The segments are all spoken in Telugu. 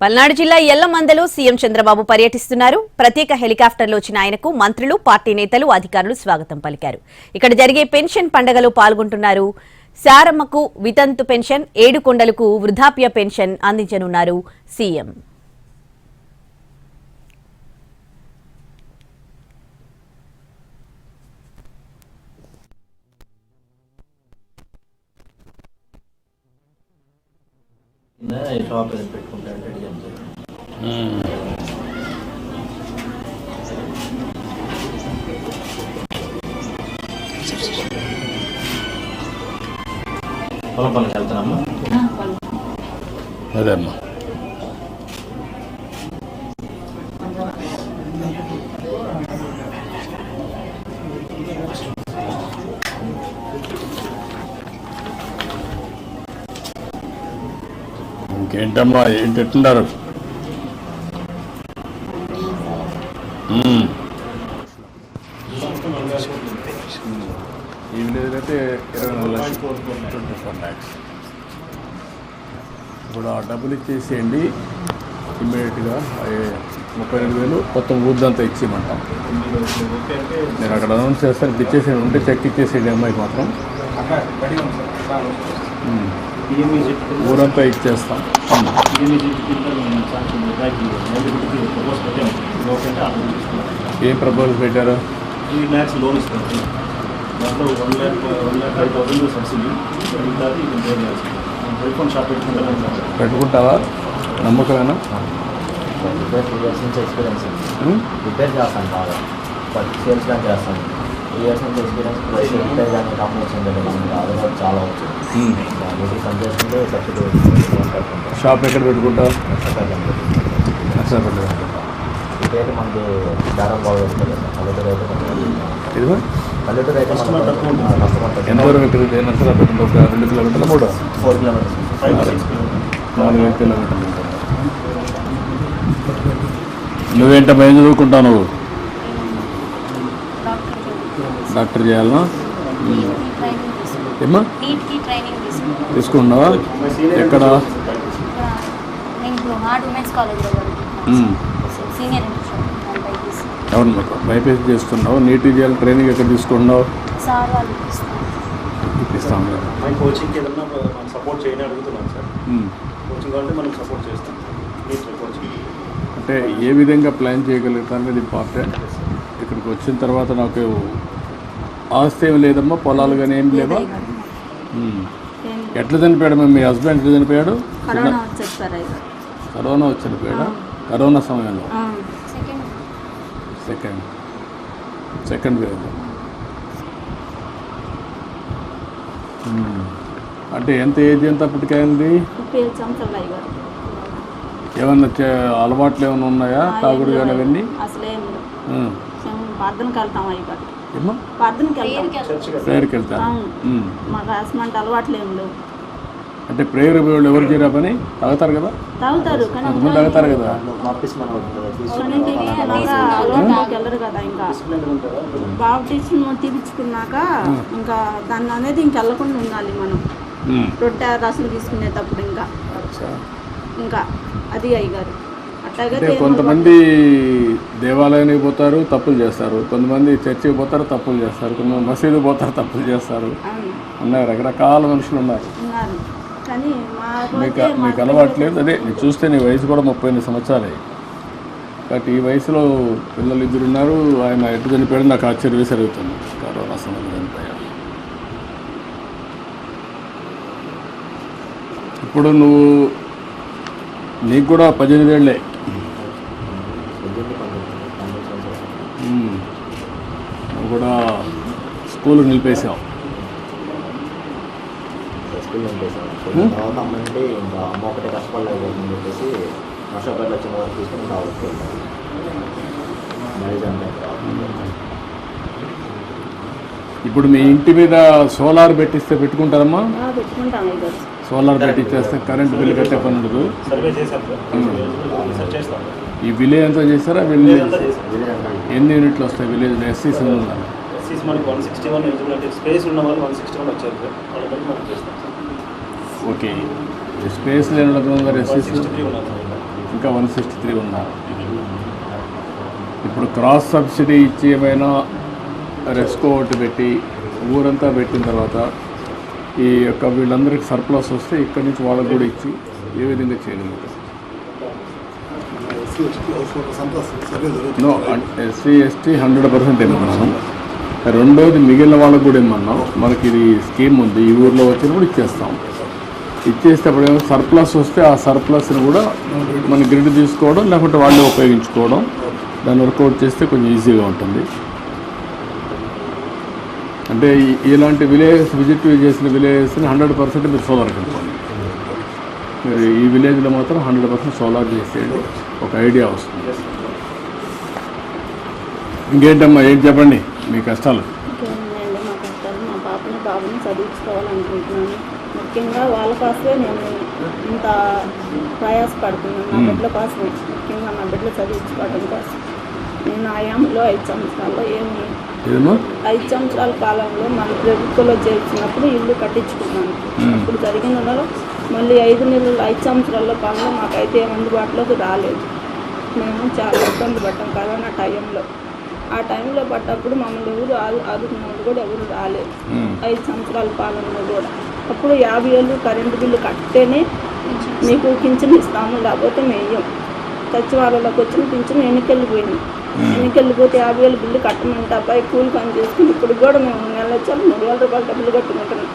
పల్నాడు జిల్లా యల్లమందలో సీఎం చంద్రబాబు పర్యటిస్తున్నారు. ప్రత్యేక హెలికాప్టర్లో వచ్చిన ఆయనకు మంత్రులు, పార్టీ నేతలు, అధికారులు స్వాగతం పలికారు. ఇక్కడ జరిగే పెన్షన్ పండుగలో పాల్గొంటున్నారు. శారమ్మకు వితంతు పెన్షన్, ఏడుకొండలకు వృద్ధాప్య పెన్షన్ అందించనున్నారు సీఎం. పొలం పనికి వెళ్తున్నామ్మా. అదే అమ్మా. ఇంకేంటమ్మా, ఏంటి ఎట్టున్నారు? ఈ విలేజ్ అయితే 24 లక్షలు, 24 lakhs. ఇప్పుడు ఆ డబ్బులు ఇచ్చేసేయండి ఇమ్మీడియట్గా. 32,000 మొత్తం ఊర్దంతా ఇచ్చేయమంటాం. నేను అక్కడ అనౌన్స్ చేస్తాను. ఇప్పుడు ఇచ్చేసేయండి, ఉంటే చెక్ ఇచ్చేసేయండి అమ్మాయికి మాత్రం. ఊరంతా ఇచ్చేస్తాం. ఏం ప్రపోజల్ పెట్టారు? 3 lakhs లోన్ ఇస్తారు. దాంట్లో 1,05,000 సబ్సిడీ. టెలిఫోన్ షాప్ పెట్టుకుంటావా? నమ్మకమేనా? ఎక్స్పీరియన్స్ రిపేర్ చేస్తాను బాగా, సేల్స్ కానీ చేస్తాను. 3 years నుంచి ఎక్స్పీరియన్స్. రిపేర్ కానీ కాంబినేషన్ అది కూడా చాలా వచ్చు. దానికి పని చేసుకుంటే సబ్సిడీ. షాప్ ఎక్కడ పెట్టుకుంటావు? ఇదైతే మనకి దారం బాగా పెట్టుకోలేదు. పల్లెటూరు అయితే ఇదిగో పల్లెటూరు అయితే ఎంత దూరం ఎక్కడ నచ్చలా పెట్టుకుంటావు? 2 కిలోమీటర్లు, 4 kilometers, 4 కిలోమీటర్లు. నువ్వేంటమ్మా, ఏం చదువుకుంటావు? నువ్వు డాక్టర్ చేయాలనా? ఏమ్మా తీసుకున్నావా? ఎక్కడ? అవును, బైపీసీ చేస్తున్నావు. నీట్ చేయాలి. ట్రైనింగ్ ఎక్కడ తీసుకున్నావు? ఇప్పిస్తాం. కోచింగ్కి ఏదన్నా సపోర్ట్ చేయని అడుగుతున్నాను సార్. కోచింగ్ అంటే మనం సపోర్ట్ చేస్తాం. అంటే ఏ విధంగా ప్లాన్ చేయగలుగుతాను అనేది ఇంపార్టెంట్. ఇక్కడికి వచ్చిన తర్వాత నాకు ఆస్తి ఏమి లేదమ్మా, పొలాలు కానీ ఏం లేవా? ఎట్లా చనిపోయాడమ్మా మీ హస్బెండ్? ఎట్లా చనిపోయాడు? కరోనా వచ్చి చనిపోయాడా? కరోనా సమయంలో సెకండ్ వేవ్. అంటే ఎంత ఏజ్ ఎంత అప్పటికైంది? ఏమన్నా అలవాట్లు ఏమైనా ఉన్నాయా? తాగుడు కానీ అవన్నీ? ప్రేయర్కి వెళ్తాను. అంటే ప్రేయర్ ఎవరు చేయరా పని? తాగుతారు కదా, కొంతమంది తాగుతారు కదా. వెళ్ళరు కదా. ఇంకా బాప్టిజం తీపించుకున్నాక ఇంకా దాన్ని అనేది ఇంకెళ్ళకుండా ఉండాలి మనం. రొట్టె రసం తీసుకునేటప్పుడు ఇంకా అది అయ్యగారు అంటే కొంతమంది దేవాలయానికి పోతారు, తప్పులు చేస్తారు. కొంతమంది చర్చికి పోతారు, తప్పులు చేస్తారు. కొంతమంది మసీదు పోతారు, తప్పులు చేస్తారు. ఉన్నాయి, రకరకాల మనుషులు ఉన్నారు. కానీ మీకు అలవాట్లేదు. అదే నేను చూస్తే నీ వయసు కూడా 38 సంవత్సరాలే. కాబట్టి ఈ వయసులో పిల్లలు 2 ఉన్నారు. ఆయన ఎటు చనిపోయాడు నాకు ఆశ్చర్యం వేసరుగుతుంది. కరోనా సమయంలో చనిపోయాడు. ఇప్పుడు నీకు కూడా 18 ఏళ్ళే. నువ్వు కూడా స్కూల్ నిలిపేసావు. తర్వాత అమ్మ అంటే ఇంకా అమ్మ ఒకటే కష్టపడలేదు అని చెప్పేసి వర్షాపేటలో వచ్చిన వరకు తీసుకుని రావచ్చు. ఇప్పుడు మీ ఇంటి మీద సోలార్ పెట్టిస్తే పెట్టుకుంటారమ్మా? సోలార్ పెట్టించేస్తే కరెంట్ బిల్లు కట్టే పని ఉండదు. ఈ విలేజ్ అంతా చేస్తారా? విలేజ్ ఎన్ని యూనిట్లు వస్తాయి? విలేజ్ ఎస్సీస్ ఉన్నారు. మనకి 161 ఎలిజిబిలిటీ స్పేస్ ఉన్న వాళ్ళు 161 వచ్చారు సార్. వాళ్ళ బట్టి మనం చేస్తాం సార్. ఓకే, స్పేస్ లేని ఎస్సీస్ 63 ఉన్నారు సార్. ఇంకా 163 ఉన్నారు. ఇప్పుడు క్రాస్ సబ్సిడీ ఇచ్చి ఏమైనా రెస్కో ఒకటి పెట్టి ఊరంతా పెట్టిన తర్వాత ఈ యొక్క వీళ్ళందరికీ సర్ప్లస్ వస్తే ఇక్కడి నుంచి వాళ్ళకు కూడా ఇచ్చి ఏ విధంగా చేయగలుగుతాం. నో ఎస్సీ ఎస్టీ 100% ఇమ్మన్నాను. రెండోది మిగిలిన వాళ్ళకు కూడా ఇమ్మన్నాం. మనకి ఇది స్కీమ్ ఉంది, ఈ ఊర్లో వచ్చినప్పుడు ఇచ్చేస్తాం. ఇచ్చేసేటప్పుడు ఏమో సర్ప్లస్ వస్తే ఆ సర్ప్లస్ని కూడా మన గ్రిడ్ తీసుకోవడం లేకపోతే వాళ్ళే ఉపయోగించుకోవడం, దాన్ని వర్కౌట్ చేస్తే కొంచెం ఈజీగా ఉంటుంది. అంటే ఇలాంటి విజిట్ చేసిన విలేజెస్ని 100% మీరు సోలార్కి వెళ్ళిపోండి. మీరు ఈ విలేజ్లో మాత్రం 100% సోలార్ చేసేయండి, ఒక ఐడియా వస్తుంది. ఇంకేంటమ్మా, ఏంటి చెప్పండి మీ కష్టాలు? ఇంకేముందండి మా కష్టాలు, మా బాబుని చదివించుకోవాలనుకుంటున్నాను. ముఖ్యంగా వాళ్ళ కోసమే నేను ఇంత ప్రయాసపడుతున్నాను. నా బిడ్డల కోసమే, ముఖ్యంగా నా బిడ్డలు చదివించుకోవడం కోసం. నేను ఆయాంలో 5 సంవత్సరాల్లో ఏదమ్మా 5 సంవత్సరాల కాలంలో మన ప్రభుత్వంలో చేర్చినప్పుడు ఇల్లు కట్టించుకున్నాను. అప్పుడు జరిగిన మళ్ళీ 5 సంవత్సరాల పనులు మాకైతే అందుబాటులోకి రాలేదు. మేము చాలా ఇబ్బంది పడ్డాం కరోనా టైంలో. ఆ టైంలో పడ్డప్పుడు మమ్మల్ని ఎవరు ఆదుకున్నప్పుడు కూడా ఎవరు రాలేదు. 5 సంవత్సరాల పాలనలో కూడా అప్పుడు 50,000 కరెంటు బిల్లు కట్టేనే మీకు పింఛన్ ఇస్తాము, లేకపోతే మేయం. సచివాలయంలోకి వచ్చిన పింఛన్ ఎన్నికెళ్ళిపోయింది. ఎన్నికెళ్ళిపోతే 50,000 బిల్లు కట్టమంటే అబ్బాయి కూలి పని చేసుకుని ఇప్పుడు కూడా మేము నెల వచ్చాము 3,000 రూపాయలు డబ్బులు కట్టుకుంటున్నాం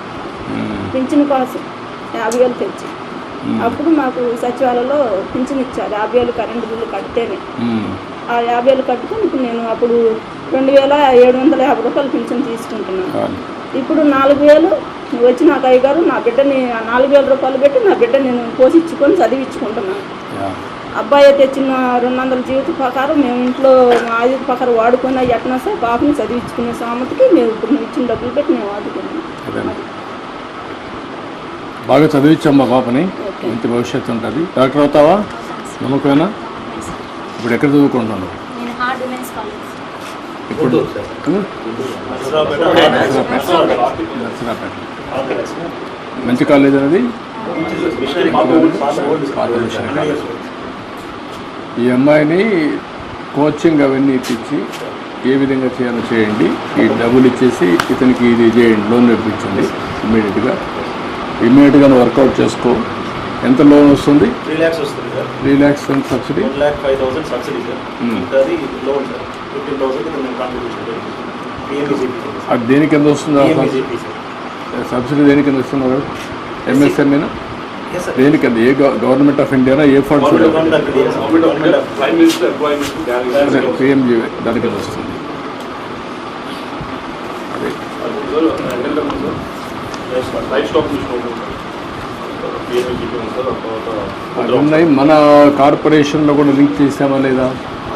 పింఛన్ కోసం 50,000 తెచ్చి. అప్పుడు మాకు సచివాలయంలో పింఛన్ ఇచ్చారు 50,000 కరెంటు బిల్లు కడితేనే. ఆ 50,000 కట్టుకుని ఇప్పుడు నేను అప్పుడు 2,750 రూపాయలు పింఛన్ తీసుకుంటున్నాను. ఇప్పుడు 4,000 వచ్చి నాకు అయ్యగారు నా బిడ్డని 4,000 రూపాయలు పెట్టి నా బిడ్డ నేను పోషించుకొని చదివించుకుంటున్నాను. అబ్బాయి తెచ్చిన 200 జీవిత ప్రకారం మేము ఇంట్లో మా జీవిత ప్రకారం వాడుకొని ఎట్లా సార్ బాబుని చదివించుకునే సామతికి మేము ఇప్పుడు ఇచ్చిన డబ్బులు పెట్టి మేము వాడుకున్నాం. బాగా చదివించమ్మా పాపని, మంచి భవిష్యత్తు ఉంటుంది. డాక్టర్ అవుతావా? నమ్మకమేనా? ఇప్పుడు ఎక్కడ చదువుకుంటున్నాను? ఇప్పుడు మంచి కాలేజ్ అనేది ఈ అమ్మాయిని కోచింగ్ అవన్నీ ఇప్పించి ఏ విధంగా చేయాలో చేయండి. ఈ డబ్బులు ఇచ్చేసి ఇతనికి ఇది చేయండి, లోన్ ఇప్పించండి ఇమ్మీడియట్గా వర్కౌట్ చేసుకో. ఎంత లోన్ వస్తుంది? 3 lakhs వస్తుంది sir. 3 lakhs subsidy, 1,05,000 subsidy sir. అది లోన్ సార్. 15,000 నేను కాంట్రిబ్యూషన్ PMGP. అది దేని కింద వస్తుందా? సబ్సిడీ దేని కింద వస్తున్నారు? MSMఏనా? దేని కింద? ఏ గవర్నమెంట్ ఆఫ్ ఇండియానా? ఏ ఫండ్స్? PMG దాని కింద వస్తుంది. ఉన్నాయి. మన కార్పొరేషన్లో కూడా లింక్ చేసామా లేదా?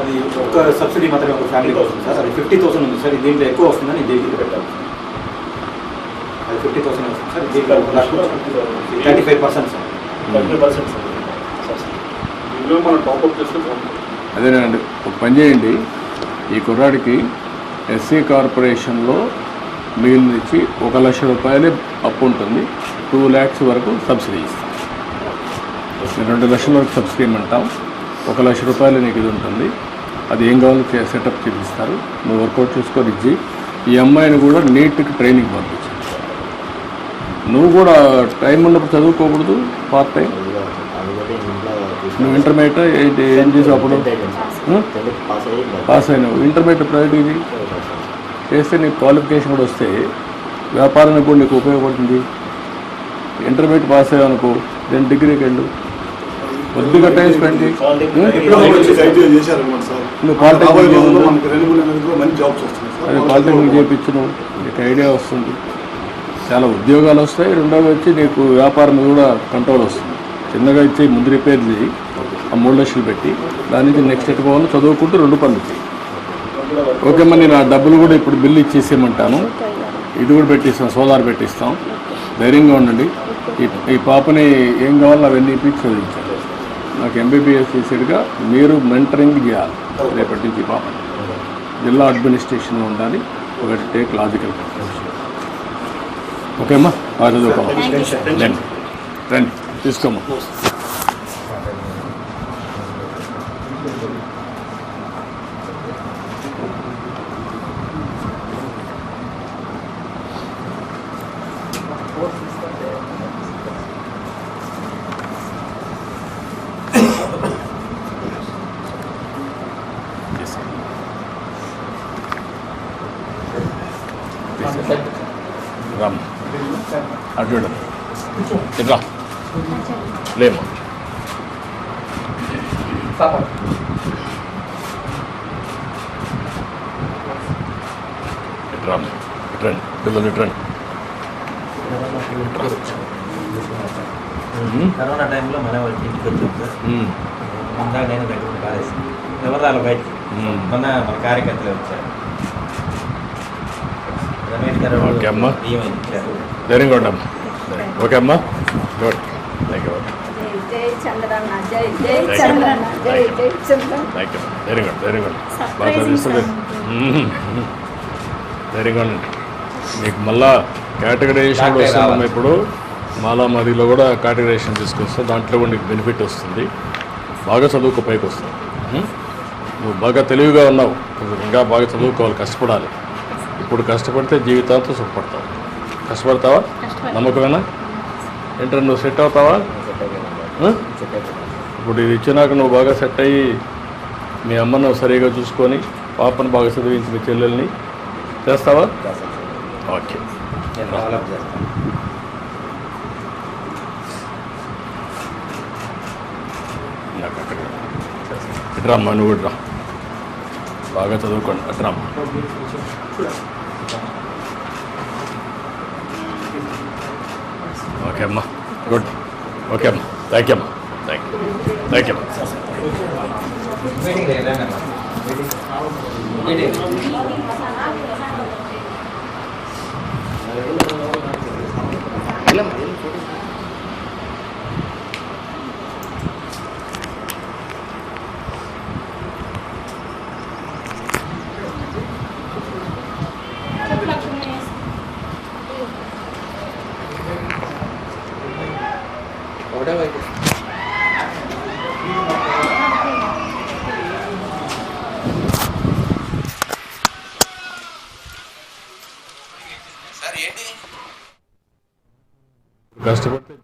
అది ఒక్క సబ్సిడీ మాత్రమే ఒక ఫ్యామిలీకి వస్తుంది సార్. అది 50,000 ఉంది సార్. దీంట్లో ఎక్కువ వస్తుందని దీనికి పెట్టాలి. అది 50,000 వస్తుంది సార్. దీంట్లో 35% సార్. 30% సార్. ఇందులో మనం టాప్అప్ చేసుకుంటాం. అదేనండి, ఒక పని చేయండి. ఈ కుర్రాడికి ఎస్సీ కార్పొరేషన్లో మిగిలిన ఇచ్చి 1,00,000 రూపాయలే అప్పు ఉంటుంది. 2 lakhs వరకు సబ్సిడీ ఇస్తాం. 2 లక్షల వరకు సబ్సిడీ ఇమ్మంటాం. 1,00,000 రూపాయలు నీకు ఇది ఉంటుంది. అది ఏం కావాలో సెటప్ చేపిస్తారు. నువ్వు వర్కౌట్ చేసుకొని ఇచ్చి ఈ అమ్మాయిని కూడా నీట్కి ట్రైనింగ్ పంపించు. నువ్వు కూడా టైం ఉన్నప్పుడు చదువుకోకూడదు. పార్ట్ టైం నువ్వు ఇంటర్మీడియట్ ఏం చేసావు? అప్పుడు పాస్ అయినావు. ఇంటర్మీడియట్ ప్రైవేట్ ఇది చేస్తే నీకు క్వాలిఫికేషన్ కూడా వస్తే వ్యాపారానికి కూడా నీకు ఉపయోగపడుతుంది. ఇంటర్మీడియట్ పాస్ అయ్యావు అనుకో, దెన్ డిగ్రీకి వెళ్ళు. కొద్దిగా టైం స్పెండ్ చేయి. నువ్వు పాలిటెక్నిక్ అదే పాలిటెక్నిక్ చేయించు, నీకు ఐడియా వస్తుంది. చాలా ఉద్యోగాలు వస్తాయి. రెండోది వచ్చి నీకు వ్యాపారం కూడా కంట్రోల్ వస్తుంది. చిన్నగా ఇచ్చి ముందు రిపేర్ చేయి, ఆ 3 లక్షలు పెట్టి దాని నుంచి నెక్స్ట్ ఎట్టుకోవాలి. చదువుకుంటూ 2 పనులు చేయి. ఓకే అమ్మా, నేను ఆ డబ్బులు కూడా ఇప్పుడు బిల్లు ఇచ్చేసేయమంటాను. ఇది కూడా పెట్టిస్తాం, సోలార్ పెట్టిస్తాం. ధైర్యంగా ఉండండి. ఈ పాపని ఏం కావాలో అవన్నీ ఇప్పించి చదివించాలి. నాకు MBBS చేసేట్టుగా మీరు మెంటరింగ్ చేయాలి. రేపటి నుంచి పాపని జిల్లా అడ్మినిస్ట్రేషన్లో ఉండాలి. ఒకటి టేక్ లాజికల్ కన్క్లూషన్. ఓకే అమ్మా, చదువుకోమ్మా. రండి తీసుకోమ్మా. రామ్ అటు ఇట్లా లేమ్మా ఇట్రామ్ ఇట్రండి పిల్లలు ఇట్రండి. కరోనా టైంలో మన వాళ్ళకి ఇంటికి వచ్చాం సార్. ముందా నేను దగ్గర కాలేసింది ఎవరు రాలి బయటికి మన కార్యకర్తలే వచ్చారు. రమేష్ గారు ఓకే అమ్మా. బియ్యం ఇచ్చారు. ధైర్యంగా ఉండమ్మా. ఓకే అమ్మా. గుడ్. Thank you. జై చంద్రన్న, జై జై చంద్రన్న, జై జై చంద్రన్న. Thank you. ధైర్యంగా బాగా చదివిస్తుంది. ధైర్యంగా ఉండండి. మీకు మళ్ళా కేటగరైజేషన్ వస్తున్నాం. ఇప్పుడు మాలా మదిలో కూడా కేటగరైజేషన్ తీసుకొస్తాం. దాంట్లో కూడా నీకు బెనిఫిట్ వస్తుంది. బాగా చదువుకో పైకి వస్తుంది. నువ్వు బాగా తెలివిగా ఉన్నావు. ఇంకా బాగా చదువుకోవాలి, కష్టపడాలి. ఇప్పుడు కష్టపడితే జీవితాంతం సుఖపడతావు. కష్టపడతావా? నమ్మకమేనా? ఏంటంటే నువ్వు సెట్ అవుతావా? ఇప్పుడు ఇది ఇచ్చినాక నువ్వు బాగా సెట్ అయ్యి మీ అమ్మను సరిగా చూసుకొని పాపను బాగా చదివించి మీ చెల్లెల్ని చేస్తావా? ఓకే. నేను డెవలప్ చేస్తాను. నాకు అక్కడ ఇట్రామ్మా, నువ్వు కూడా రా. బాగా చదువుకోండి. అట్రామ్మా. ఓకే అమ్మా. గుడ్. ఓకే అమ్మా. థ్యాంక్ యూ అమ్మా. థ్యాంక్ యూ అమ్మా. మీటింగ్ వెళ్ళాను మీటింగ్ ఒకటే వైపు కష్టపడితే